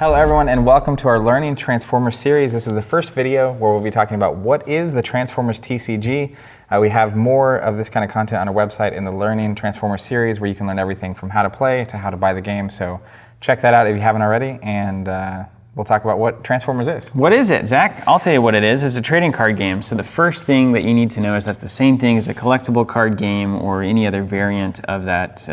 Hello everyone and welcome to our Learning Transformers series. This is the first video where we'll be talking about what is the Transformers TCG. We have more of this kind of content on our website in the Learning Transformers series where you can learn everything from how to play to how to buy the game. So check that out if you haven't already, and we'll talk about what Transformers is. What is it, Zach? I'll tell you what it is. It's a trading card game. So the first thing that you need to know is that's the same thing as a collectible card game or any other variant of that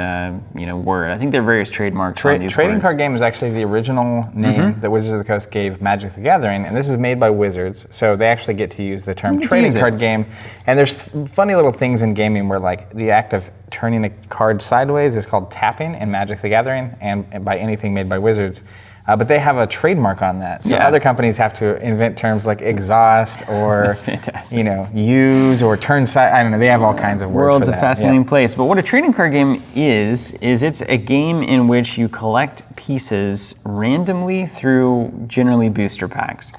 word. I think there are various trademarks on these Trading words. card game is actually the original name that Wizards of the Coast gave Magic the Gathering, and this is made by Wizards, so they actually get to use the term trading card game. And there's funny little things in gaming where, like, the act of turning a card sideways is called tapping in Magic the Gathering, and by anything made by Wizards. But they have a trademark on that. So other companies have to invent terms like exhaust or That's fantastic. use or turn side. I don't know. They have all kinds of words World's for a that. fascinating place. But what a trading card game is it's a game in which you collect pieces randomly through generally booster packs.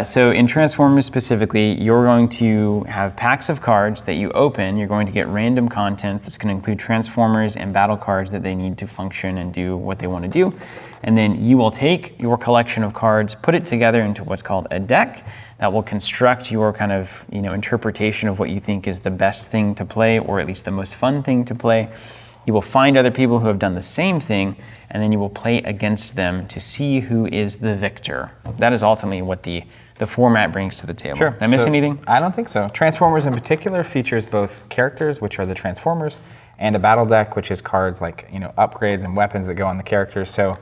So in Transformers specifically, you're going to have packs of cards that you open. You're going to get random contents that's going to include Transformers and battle cards that they need to function and do what they want to do. And then you will take your collection of cards, put it together into what's called a deck that will construct your kind of interpretation of what you think is the best thing to play, or at least the most fun thing to play. You will find other people who have done the same thing, and then you will play against them to see who is the victor. That is ultimately what the format brings to the table. Sure. Did I miss anything? I don't think so. Transformers in particular features both characters, which are the Transformers, and a battle deck, which is cards like upgrades and weapons that go on the characters. So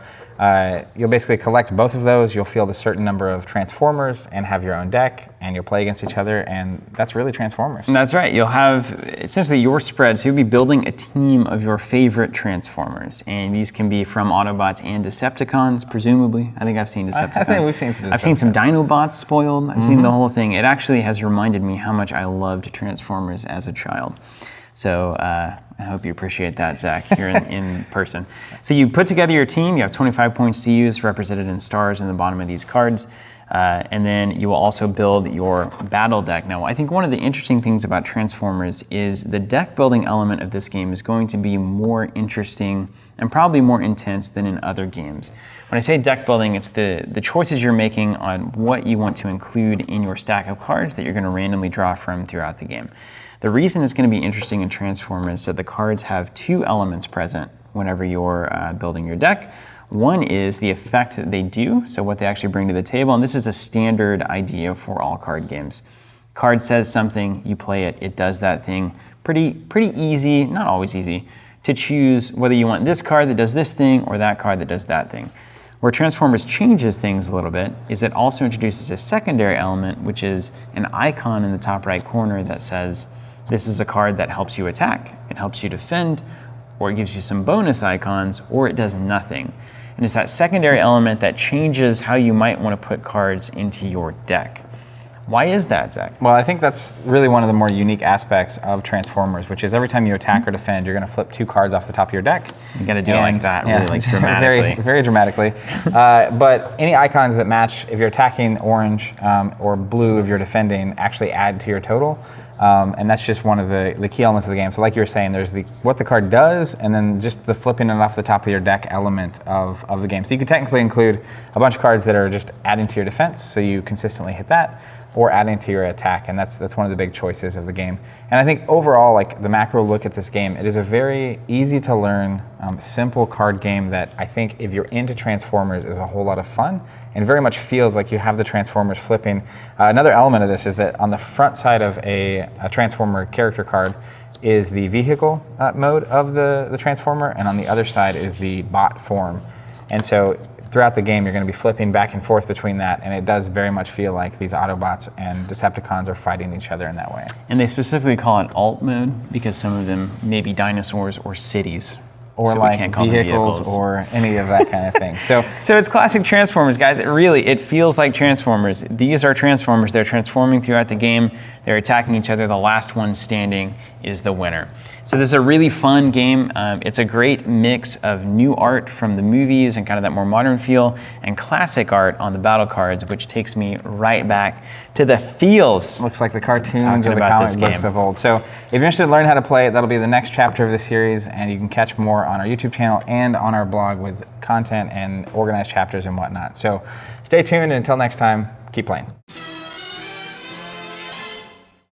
you'll basically collect both of those. You'll field a certain number of Transformers and have your own deck, and you'll play against each other, and that's really Transformers. That's right. You'll have essentially your spread. So you'll be building a team of your favorite Transformers, and these can be from Autobots and Decepticons, presumably. I think I've seen Decepticons. I think we've seen some Decepticons. I've seen some Dinobots spoiled. I've seen the whole thing. It actually has reminded me how much I loved Transformers as a child. So I hope you appreciate that, Zach, here in person. So you put together your team. You have 25 points to use, represented in stars in the bottom of these cards. And then you will also build your battle deck. Now, I think one of the interesting things about Transformers is the deck building element of this game is going to be more interesting and probably more intense than in other games. When I say deck building, it's the choices you're making on what you want to include in your stack of cards that you're going to randomly draw from throughout the game. The reason it's going to be interesting in Transformers is that the cards have two elements present whenever you're building your deck. One is the effect that they do, so what they actually bring to the table, and this is a standard idea for all card games. Card says something, you play it, it does that thing. Pretty easy, not always easy, to choose whether you want this card that does this thing or that card that does that thing. Where Transformers changes things a little bit is it also introduces a secondary element, which is an icon in the top right corner that says, this is a card that helps you attack, it helps you defend, or it gives you some bonus icons, or it does nothing. And it's that secondary element that changes how you might want to put cards into your deck. Why is that, Zach? Well, I think that's really one of the more unique aspects of Transformers, which is every time you attack or defend, you're going to flip two cards off the top of your deck. You got to do it like that, really, like dramatically. very, very dramatically. But any icons that match, if you're attacking orange or blue if you're defending, actually add to your total. And that's just one of the key elements of the game. So like you were saying, there's what the card does, and then just the flipping it off the top of your deck element of the game. So you could technically include a bunch of cards that are just adding to your defense, so you consistently hit that, or adding to your attack, and that's one of the big choices of the game. And I think overall, like the macro look at this game, it is a very easy to learn, simple card game that I think if you're into Transformers is a whole lot of fun, and very much feels like you have the Transformers flipping. Another element of this is that on the front side of a Transformer character card is the vehicle mode of the Transformer, and on the other side is the bot form. And so throughout the game, you're going to be flipping back and forth between that, and it does very much feel like these Autobots and Decepticons are fighting each other in that way. And they specifically call it alt mode because some of them may be dinosaurs or cities. Or so like vehicles or any of that kind of thing. So it's classic Transformers, guys. It feels like Transformers. These are Transformers. They're transforming throughout the game. They're attacking each other. The last one standing is the winner. So this is a really fun game. It's a great mix of new art from the movies and kind of that more modern feel, and classic art on the battle cards, which takes me right back to the feels. Looks like the cartoons or the comic books of old. So if you're interested in learning how to play it, that'll be the next chapter of the series, and you can catch more on our YouTube channel and on our blog with content and organized chapters and whatnot. So stay tuned, and until next time, keep playing.